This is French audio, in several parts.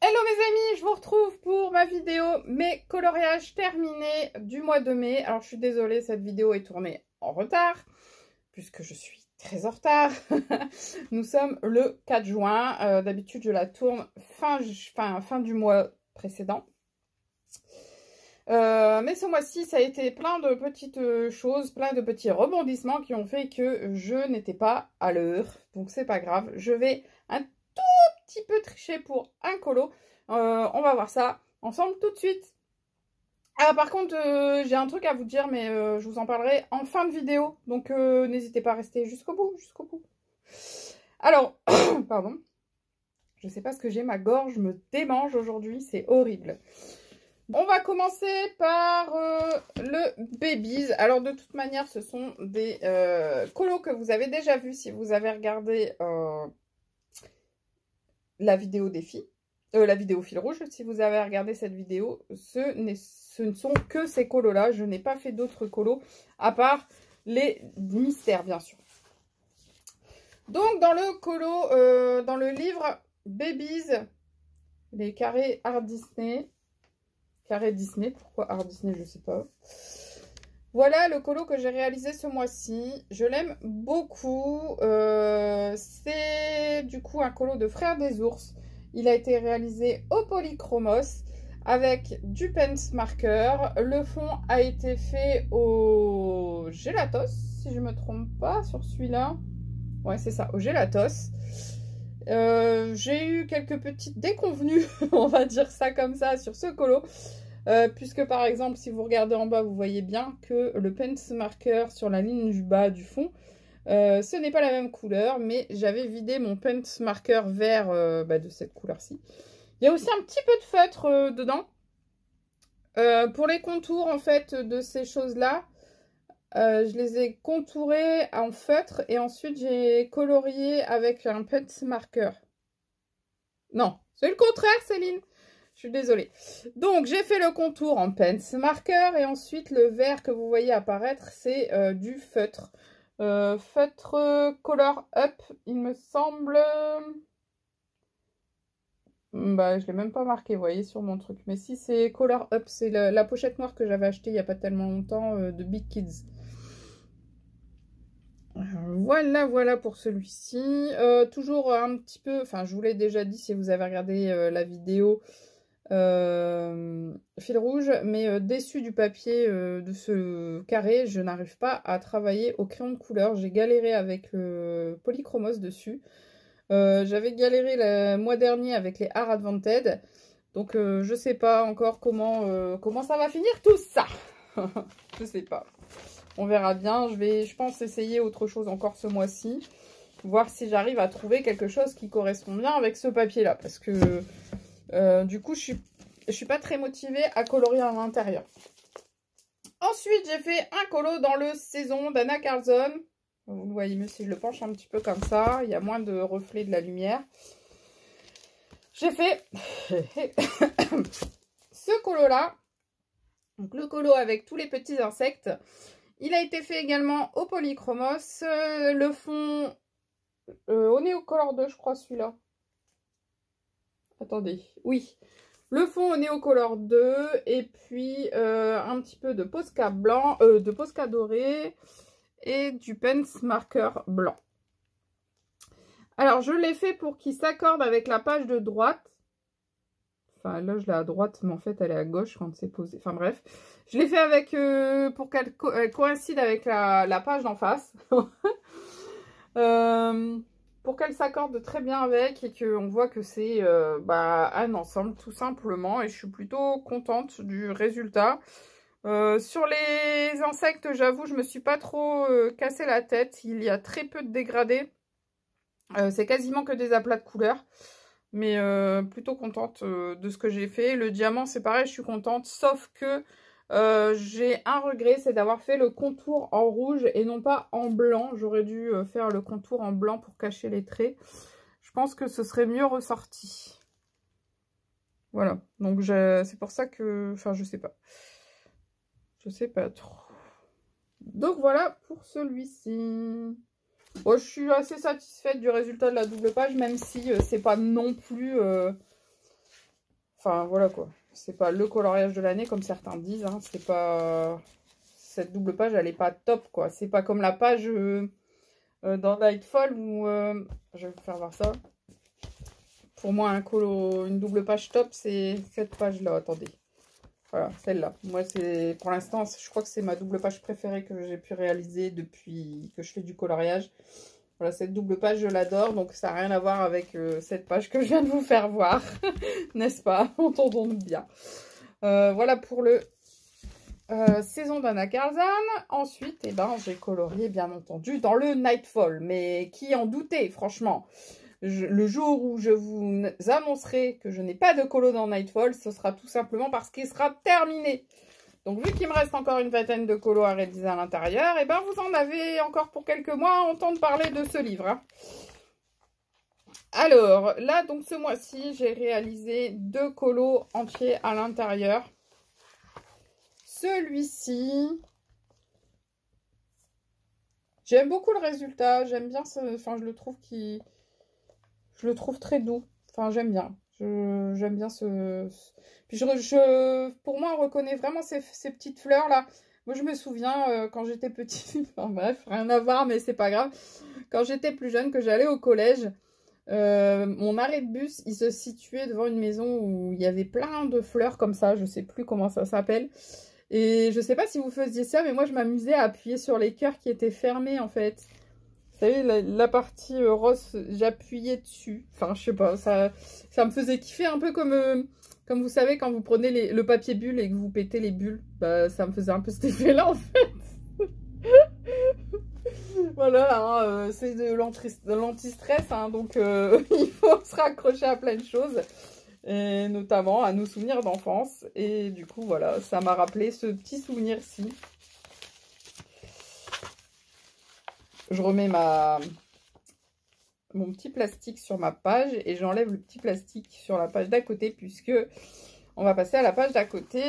Hello mes amis, je vous retrouve pour ma vidéo mes coloriages terminés du mois de mai. Alors je suis désolée, cette vidéo est tournée en retard, puisque je suis très en retard. Nous sommes le 4 juin, d'habitude je la tourne fin du mois précédent. Mais ce mois-ci, ça a été plein de petites choses, plein de petits rebondissements qui ont fait que je n'étais pas à l'heure. Donc c'est pas grave, je vais un petit peu tricher pour un colo. On va voir ça ensemble tout de suite. Ah, par contre, j'ai un truc à vous dire, mais je vous en parlerai en fin de vidéo. Donc n'hésitez pas à rester jusqu'au bout, Alors, pardon. Je sais pas ce que j'ai, ma gorge me démange aujourd'hui, c'est horrible. On va commencer par le Babies. Alors de toute manière, ce sont des colos que vous avez déjà vus si vous avez regardé la vidéo des filles. La vidéo fil rouge, si vous avez regardé cette vidéo, ce ne sont que ces colos-là. Je n'ai pas fait d'autres colos, à part les mystères, bien sûr. Donc, dans le colo, dans le livre Babies, les carrés Art Disney. Carré Disney, pourquoi Art Disney, je sais pas. Voilà le colo que j'ai réalisé ce mois-ci. Je l'aime beaucoup. C'est du coup un colo de Frères des Ours. Il a été réalisé au polychromos avec du Pens Marker. Le fond a été fait au Gelatos, si je ne me trompe pas sur celui-là. Ouais, c'est ça, au Gelatos. J'ai eu quelques petites déconvenues, on va dire ça comme ça, sur ce colo. Puisque par exemple, si vous regardez en bas, vous voyez bien que le Pens Marker sur la ligne du bas du fond, ce n'est pas la même couleur, mais j'avais vidé mon Pens Marker vert de cette couleur-ci. Il y a aussi un petit peu de feutre dedans. Pour les contours en fait de ces choses-là, je les ai contourés en feutre et ensuite j'ai colorié avec un Pens Marker. Non, c'est le contraire, Céline. Je suis désolée. Donc, j'ai fait le contour en Pens Marker et ensuite le vert que vous voyez apparaître, c'est du feutre. Feutre Color Up, il me semble. Bah, je ne l'ai même pas marqué, vous voyez, sur mon truc. Mais si, c'est Color Up, c'est la pochette noire que j'avais achetée il n'y a pas tellement longtemps de Big Kids. Voilà pour celui-ci. Toujours un petit peu, enfin, je vous l'ai déjà dit si vous avez regardé la vidéo fil rouge, mais déçu du papier de ce carré, je n'arrive pas à travailler au crayon de couleur. J'ai galéré avec le polychromos dessus. J'avais galéré le mois dernier avec les Art Advanted. Donc je sais pas encore comment ça va finir tout ça. Je sais pas. On verra bien. Je pense essayer autre chose encore ce mois-ci. Voir si j'arrive à trouver quelque chose qui correspond bien avec ce papier-là. Parce que du coup, je suis pas très motivée à colorier à l'intérieur. Ensuite, j'ai fait un colo dans le saison d'Anna Carlson. Vous le voyez mieux si je le penche un petit peu comme ça. Il y a moins de reflets de la lumière. J'ai fait ce colo-là. Donc, le colo avec tous les petits insectes. Il a été fait également au polychromos. Le fond au Neocolor 2, je crois, celui-là. Attendez, oui. Le fond au Neocolor 2 et puis un petit peu de Posca blanc, de Posca doré et du Pens Marker blanc. Alors, je l'ai fait pour qu'il s'accorde avec la page de droite. Enfin, là, je l'ai à droite, mais en fait, elle est à gauche quand c'est posé. Enfin, bref. Je l'ai fait avec pour qu'elle coïncide avec la page d'en face. Pour qu'elle s'accorde très bien avec et qu'on voit que c'est un ensemble tout simplement. Et je suis plutôt contente du résultat. Sur les insectes, j'avoue, je me suis pas trop cassé la tête. Il y a très peu de dégradés. C'est quasiment que des aplats de couleurs. Mais plutôt contente de ce que j'ai fait. Le diamant, c'est pareil, je suis contente. Sauf que j'ai un regret, c'est d'avoir fait le contour en rouge et non pas en blanc. J'aurais dû faire le contour en blanc pour cacher les traits. Je pense que ce serait mieux ressorti. Voilà, donc c'est pour ça que... Enfin, je sais pas. Je sais pas trop. Donc voilà pour celui-ci. Bon, je suis assez satisfaite du résultat de la double page, même si c'est pas non plus Enfin, voilà quoi. C'est pas le coloriage de l'année, comme certains disent. Hein. C'est pas... Cette double page, elle est pas top, quoi. C'est pas comme la page dans Nightfall où... je vais vous faire voir ça. Pour moi, une double page top, c'est cette page-là. Attendez. Voilà, celle-là. Moi, c'est... Pour l'instant, je crois que c'est ma double page préférée que j'ai pu réaliser depuis que je fais du coloriage. Voilà, cette double page, je l'adore. Donc, ça n'a rien à voir avec cette page que je viens de vous faire voir. N'est-ce pas? Entendons-nous bien. Voilà pour le saison d'Anna Karzan. Ensuite, eh ben, j'ai colorié, bien entendu, dans le Nightfall. Mais qui en doutait, franchement. Le jour où je vous annoncerai que je n'ai pas de colo dans Nightfall, ce sera tout simplement parce qu'il sera terminé. Donc, vu qu'il me reste encore une vingtaine de colos à réaliser à l'intérieur, et ben vous en avez encore pour quelques mois à entendre parler de ce livre. Hein. Alors, là, donc ce mois-ci, j'ai réalisé 2 colos entiers à l'intérieur. Celui-ci, j'aime beaucoup le résultat. J'aime bien ce... Enfin, je le trouve très doux. Enfin, j'aime bien. J'aime bien ce... Puis pour moi, on reconnaît vraiment ces petites fleurs-là. Moi, je me souviens quand j'étais petite, enfin bref, rien à voir, mais c'est pas grave. Quand j'étais plus jeune, que j'allais au collège, mon arrêt de bus, il se situait devant une maison où il y avait plein de fleurs comme ça. Je sais plus comment ça s'appelle. Et je sais pas si vous faisiez ça, mais moi, je m'amusais à appuyer sur les cœurs qui étaient fermés, en fait. Vous savez, la partie rose, j'appuyais dessus. Enfin, je sais pas, ça me faisait kiffer un peu comme vous savez, quand vous prenez le papier bulle et que vous pétez les bulles. Bah, ça me faisait un peu cet effet-là, en fait. Voilà, hein, c'est de l'anti-stress, hein, donc il faut se raccrocher à plein de choses. Et notamment à nos souvenirs d'enfance. Et du coup, voilà, ça m'a rappelé ce petit souvenir-ci. Je remets mon petit plastique sur ma page et j'enlève le petit plastique sur la page d'à côté puisque on va passer à la page d'à côté.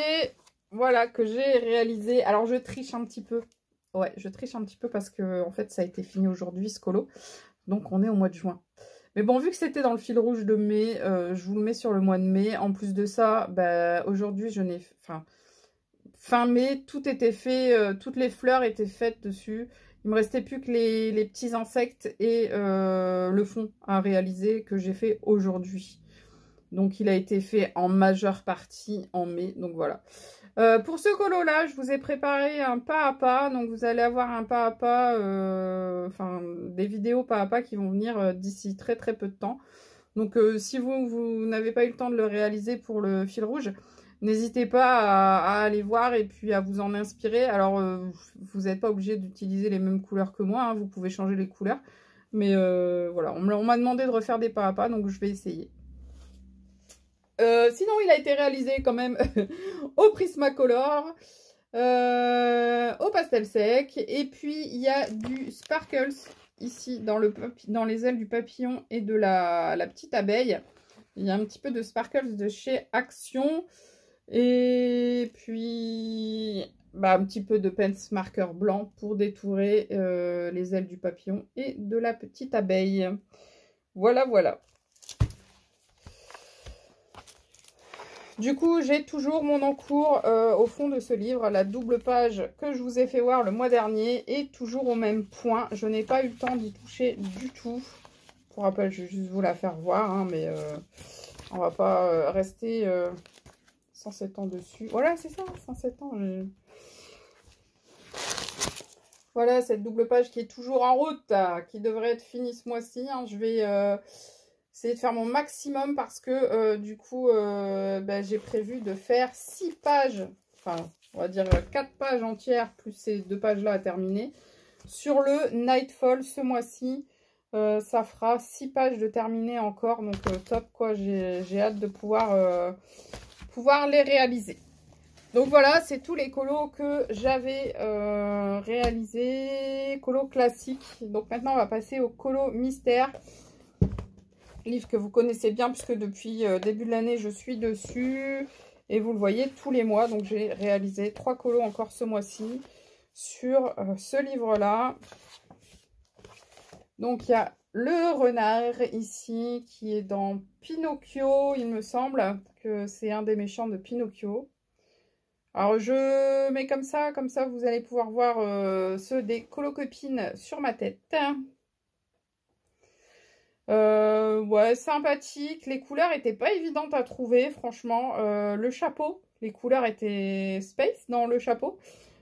Voilà, que j'ai réalisé. Alors, je triche un petit peu. Ouais, je triche un petit peu parce que en fait, ça a été fini aujourd'hui, ce colo. Donc, on est au mois de juin. Mais bon, vu que c'était dans le fil rouge de mai, je vous le mets sur le mois de mai. En plus de ça, bah, aujourd'hui, je n'ai... Enfin, fin mai, tout était fait, toutes les fleurs étaient faites dessus. Il me restait plus que les petits insectes et le fond à réaliser que j'ai fait aujourd'hui. Donc, il a été fait en majeure partie en mai. Donc, voilà. Pour ce colo-là, je vous ai préparé un pas à pas. Donc, vous allez avoir un pas à pas, enfin, des vidéos pas à pas qui vont venir d'ici très, très peu de temps. Donc, si vous n'avez pas eu le temps de le réaliser pour le fil rouge, n'hésitez pas à aller voir et puis à vous en inspirer. Alors, vous n'êtes pas obligé d'utiliser les mêmes couleurs que moi. Hein, vous pouvez changer les couleurs. Mais voilà, on m'a demandé de refaire des pas à pas, donc je vais essayer. Sinon, il a été réalisé quand même au Prismacolor, au pastel sec. Et puis, il y a du sparkles ici dans les ailes du papillon et de la petite abeille. Il y a un petit peu de sparkles de chez Action. Et puis, bah, un petit peu de Pence marqueur blanc pour détourer les ailes du papillon et de la petite abeille. Voilà, voilà. Du coup, j'ai toujours mon encours au fond de ce livre. La double page que je vous ai fait voir le mois dernier est toujours au même point. Je n'ai pas eu le temps d'y toucher du tout. Pour rappel, je vais juste vous la faire voir, hein, mais on va pas rester 107 ans dessus. Voilà, c'est ça, 107 ans. Voilà, cette double page qui est toujours en route, qui devrait être finie ce mois-ci. Hein. Je vais... essayer de faire mon maximum parce que du coup, bah, j'ai prévu de faire 6 pages, enfin, on va dire 4 pages entières, plus ces 2 pages-là à terminer, sur le Nightfall ce mois-ci. Ça fera 6 pages de terminer encore, donc top, quoi, j'ai hâte de pouvoir les réaliser. Donc voilà, c'est tous les colos que j'avais réalisés, colos classiques. Donc maintenant, on va passer au colo mystère. Livre que vous connaissez bien puisque depuis début de l'année je suis dessus et vous le voyez tous les mois. Donc j'ai réalisé 3 colos encore ce mois-ci sur ce livre là. Donc il y a le renard ici qui est dans Pinocchio, il me semble que c'est un des méchants de Pinocchio. Alors je mets comme ça vous allez pouvoir voir ceux des colocopines sur ma tête. Ouais, sympathique. Les couleurs étaient pas évidentes à trouver, franchement. Le chapeau, les couleurs étaient space dans le chapeau.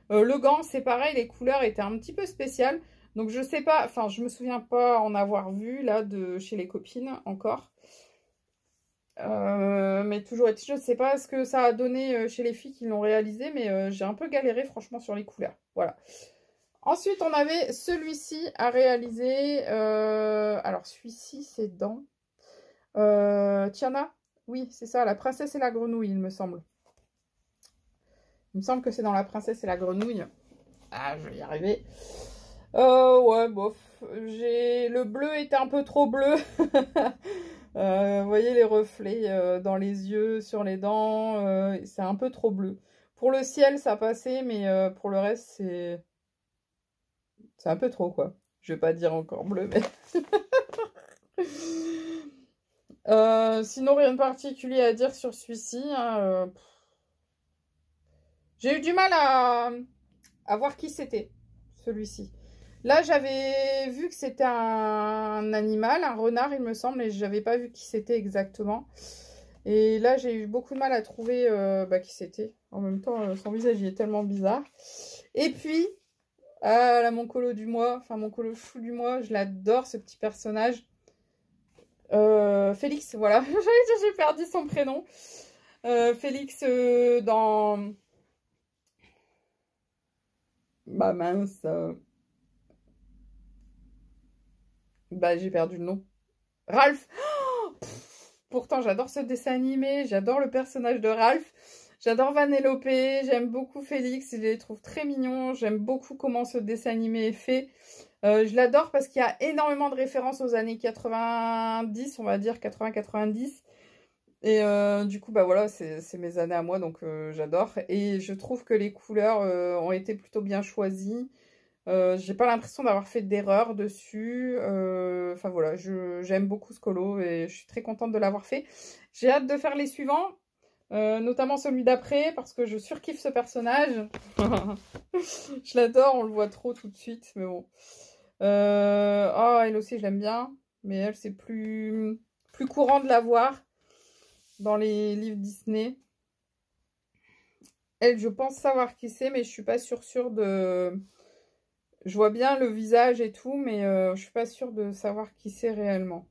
Le gant, c'est pareil, les couleurs étaient un petit peu spéciales. Donc je sais pas, enfin je me souviens pas en avoir vu là de chez les copines encore. Mais toujours est-il, je ne sais pas ce que ça a donné chez les filles qui l'ont réalisé, mais j'ai un peu galéré franchement sur les couleurs. Voilà. Ensuite, on avait celui-ci à réaliser. Alors, celui-ci, c'est dans Tiana. Oui, c'est ça, La Princesse et la Grenouille, il me semble. Il me semble que c'est dans La Princesse et la Grenouille. Ah, je vais y arriver. Ouais, bof. Le bleu était un peu trop bleu. Vous voyez les reflets dans les yeux, sur les dents. C'est un peu trop bleu. Pour le ciel, ça passait, mais pour le reste, c'est un peu trop, quoi. Je vais pas dire encore bleu, mais... sinon, rien de particulier à dire sur celui-ci. Hein, j'ai eu du mal à voir qui c'était, celui-ci. Là, j'avais vu que c'était un animal, un renard, il me semble, et j'avais pas vu qui c'était exactement. Et là, j'ai eu beaucoup de mal à trouver qui c'était. En même temps, son visage, il est tellement bizarre. Et puis, là, mon colo du mois, enfin mon colo chou du mois, je l'adore, ce petit personnage. Félix, voilà, j'ai perdu son prénom. Félix dans... Bah mince. Bah j'ai perdu le nom. Ralph. Oh, pourtant j'adore ce dessin animé, j'adore le personnage de Ralph. J'adore Vanellope, j'aime beaucoup Félix, je les trouve très mignons. J'aime beaucoup comment ce dessin animé est fait. Je l'adore parce qu'il y a énormément de références aux années 90, on va dire 80-90. Et du coup, bah voilà, c'est mes années à moi, donc j'adore. Et je trouve que les couleurs ont été plutôt bien choisies. J'ai pas l'impression d'avoir fait d'erreur dessus. Enfin voilà, j'aime beaucoup ce colo et je suis très contente de l'avoir fait. J'ai hâte de faire les suivants, notamment celui d'après, parce que je surkiffe ce personnage. Je l'adore, on le voit trop tout de suite, mais bon. Oh, elle aussi, je l'aime bien, mais elle, c'est plus courant de la voir dans les livres Disney. Elle, je pense savoir qui c'est, mais je suis pas sûre de... Je vois bien le visage et tout, mais je suis pas sûre de savoir qui c'est réellement.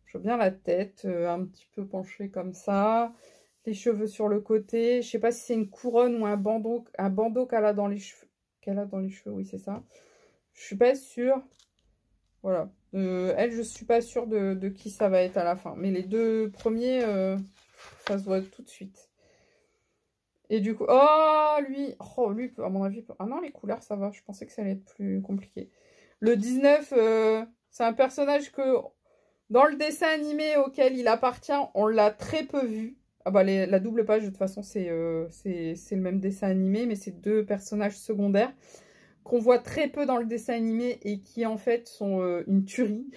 Je vois bien la tête un petit peu penchée comme ça. Les cheveux sur le côté. Je sais pas si c'est une couronne ou un bandeau qu'elle a dans les cheveux. Oui, c'est ça. Je suis pas sûre. Voilà. Elle, je suis pas sûre de qui ça va être à la fin. Mais les deux premiers, ça se voit tout de suite. Et du coup, oh, lui, à mon avis, ah non, les couleurs, ça va. Je pensais que ça allait être plus compliqué. Le 19, c'est un personnage que, dans le dessin animé auquel il appartient, on l'a très peu vu. Ah bah, la double page, de toute façon, c'est le même dessin animé, mais c'est deux personnages secondaires qu'on voit très peu dans le dessin animé et qui, en fait, sont une tuerie.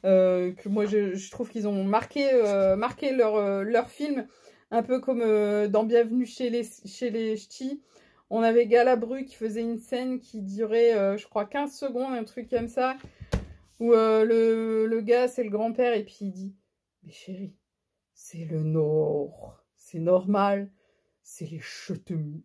Que moi, je trouve qu'ils ont marqué leur film. Un peu comme dans Bienvenue chez les Ch'tis. On avait Galabru qui faisait une scène qui durait, je crois, 15 secondes, un truc comme ça. Où le gars, c'est le grand-père, et puis il dit « Mais chérie, c'est le Nord. C'est normal. C'est les Ch'tis. »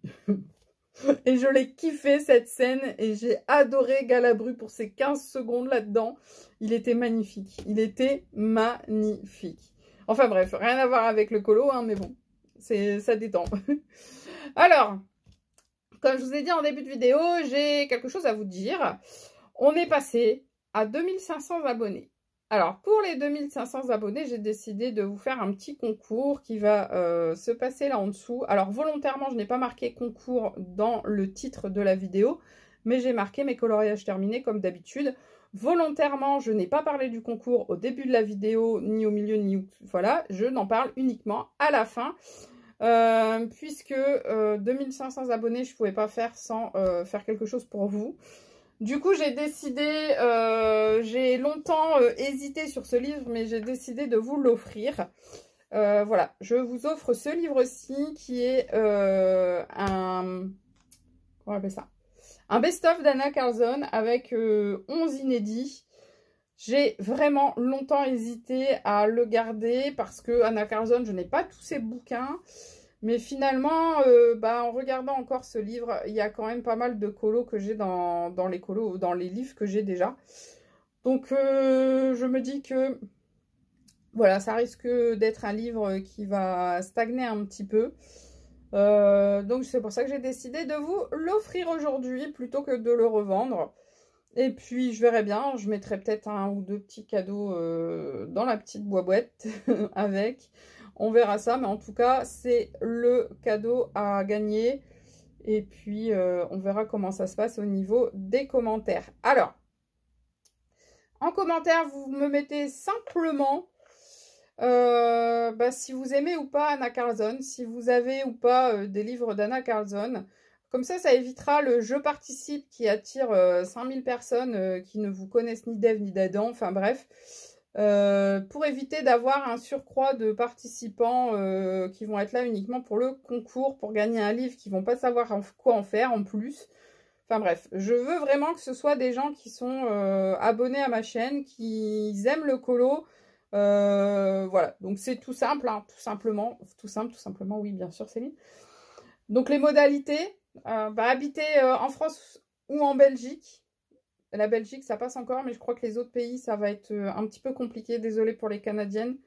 Et je l'ai kiffé, cette scène. Et j'ai adoré Galabru pour ces 15 secondes là-dedans. Il était magnifique. Il était magnifique. Enfin bref, rien à voir avec le colo, hein, mais bon, ça détend. Alors, comme je vous ai dit en début de vidéo, j'ai quelque chose à vous dire. On est passé à 2500 abonnés. Alors, pour les 2500 abonnés, j'ai décidé de vous faire un petit concours qui va se passer là en dessous. Alors, volontairement, je n'ai pas marqué concours dans le titre de la vidéo, mais j'ai marqué mes coloriages terminés comme d'habitude. Volontairement, je n'ai pas parlé du concours au début de la vidéo, ni au milieu, ni... Voilà, je n'en parle uniquement à la fin. Puisque 2500 abonnés, je ne pouvais pas faire sans faire quelque chose pour vous. Du coup, j'ai décidé, j'ai longtemps hésité sur ce livre, mais j'ai décidé de vous l'offrir. Voilà, je vous offre ce livre-ci qui est comment on appelle ça? Un best-of d'Anna Carlson avec 11 inédits. J'ai vraiment longtemps hésité à le garder parce que Anna Carlson, je n'ai pas tous ses bouquins. Mais finalement, en regardant encore ce livre, il y a quand même pas mal de colos que j'ai dans les livres que j'ai déjà. Donc, je me dis que voilà, ça risque d'être un livre qui va stagner un petit peu. Donc, c'est pour ça que j'ai décidé de vous l'offrir aujourd'hui plutôt que de le revendre. Et puis, je verrai bien, je mettrai peut-être un ou deux petits cadeaux dans la petite boîte avec. On verra ça, mais en tout cas, c'est le cadeau à gagner. Et puis, on verra comment ça se passe au niveau des commentaires. Alors, en commentaire, vous me mettez simplement si vous aimez ou pas Anna Carlson, si vous avez ou pas des livres d'Anna Carlson. Comme ça évitera le je participe qui attire 5000 personnes qui ne vous connaissent ni d'Ève ni d'Adam. Enfin bref, pour éviter d'avoir un surcroît de participants qui vont être là uniquement pour le concours, pour gagner un livre, qui vont pas savoir quoi en faire en plus. Enfin bref, je veux vraiment que ce soit des gens qui sont abonnés à ma chaîne, qui aiment le colo. Voilà, donc c'est tout simple, hein, tout simplement, oui, bien sûr, Céline. Donc les modalités, habiter en France ou en Belgique. La Belgique, ça passe encore, mais je crois que les autres pays, ça va être un petit peu compliqué. Désolée pour les Canadiennes.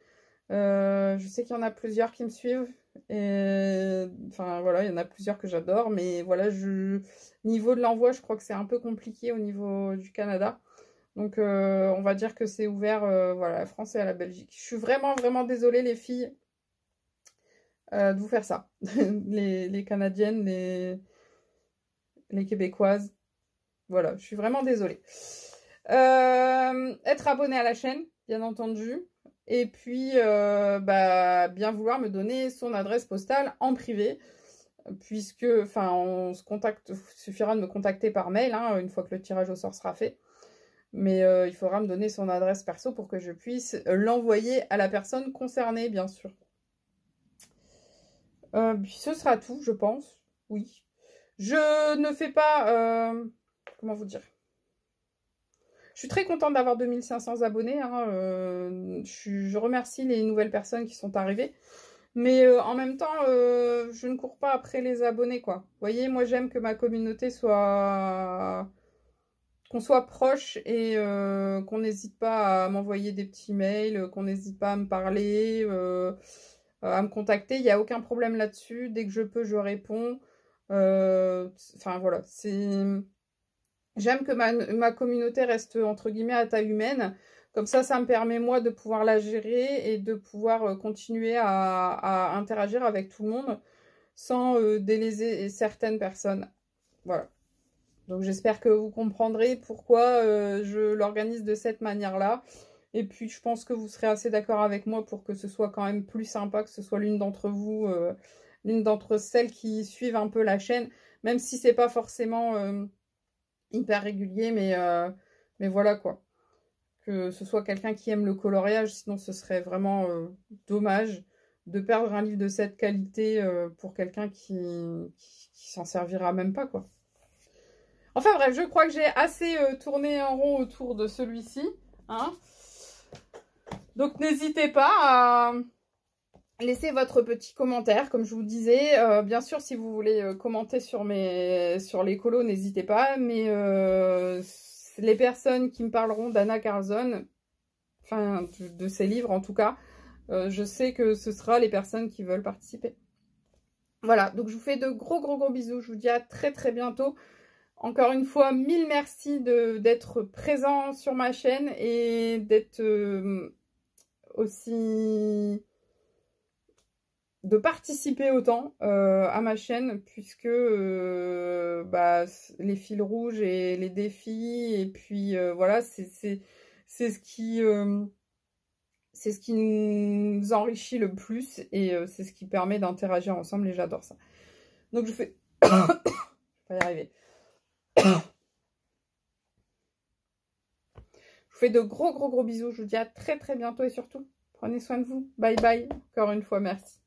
Je sais qu'il y en a plusieurs qui me suivent. Et, enfin, voilà, il y en a plusieurs que j'adore. Mais voilà, niveau de l'envoi, je crois que c'est un peu compliqué au niveau du Canada. Donc, on va dire que c'est ouvert voilà, à la France et à la Belgique. Je suis vraiment, vraiment désolée, les filles, de vous faire ça. les Canadiennes, les Québécoises. Voilà, je suis vraiment désolée. Être abonné à la chaîne, bien entendu. Et puis, bien vouloir me donner son adresse postale en privé. Puisque, enfin, on se contacte, il suffira de me contacter par mail, hein, une fois que le tirage au sort sera fait. Mais il faudra me donner son adresse perso pour que je puisse l'envoyer à la personne concernée, bien sûr. Ce sera tout, je pense. Oui. Je ne fais pas... comment vous dire? Je suis très contente d'avoir 2500 abonnés. Hein, je remercie les nouvelles personnes qui sont arrivées. Mais en même temps, je ne cours pas après les abonnés, quoi. Vous voyez, moi, j'aime que ma communauté soit... qu'on soit proche et qu'on n'hésite pas à m'envoyer des petits mails, qu'on n'hésite pas à me parler, à me contacter. Il n'y a aucun problème là-dessus. Dès que je peux, je réponds. Enfin, voilà. J'aime que ma communauté reste, entre guillemets, à taille humaine. Comme ça me permet, moi, de pouvoir la gérer et de pouvoir continuer à interagir avec tout le monde sans déléser certaines personnes. Voilà. Donc j'espère que vous comprendrez pourquoi je l'organise de cette manière-là. Et puis je pense que vous serez assez d'accord avec moi pour que ce soit quand même plus sympa, que ce soit l'une d'entre vous, l'une d'entre celles qui suivent un peu la chaîne, même si c'est pas forcément hyper régulier, mais voilà quoi. Que ce soit quelqu'un qui aime le coloriage, sinon ce serait vraiment dommage de perdre un livre de cette qualité pour quelqu'un qui s'en servira même pas quoi. Enfin bref, je crois que j'ai assez tourné en rond autour de celui-ci. Hein. Donc n'hésitez pas à laisser votre petit commentaire, comme je vous disais. Bien sûr, si vous voulez commenter sur les colos, n'hésitez pas. Mais les personnes qui me parleront d'Anna Carlson, enfin de ses livres en tout cas, je sais que ce sera les personnes qui veulent participer. Voilà, donc je vous fais de gros bisous. Je vous dis à très bientôt. Encore une fois, mille merci d'être présent sur ma chaîne et d'être aussi... de participer autant à ma chaîne puisque les fils rouges et les défis et puis voilà, c'est ce qui... c'est ce qui nous enrichit le plus et c'est ce qui permet d'interagir ensemble et j'adore ça. Donc je fais... je vais pas y arriver. fais de gros bisous. Je vous dis à très bientôt et surtout, prenez soin de vous. Bye bye. Encore une fois, merci.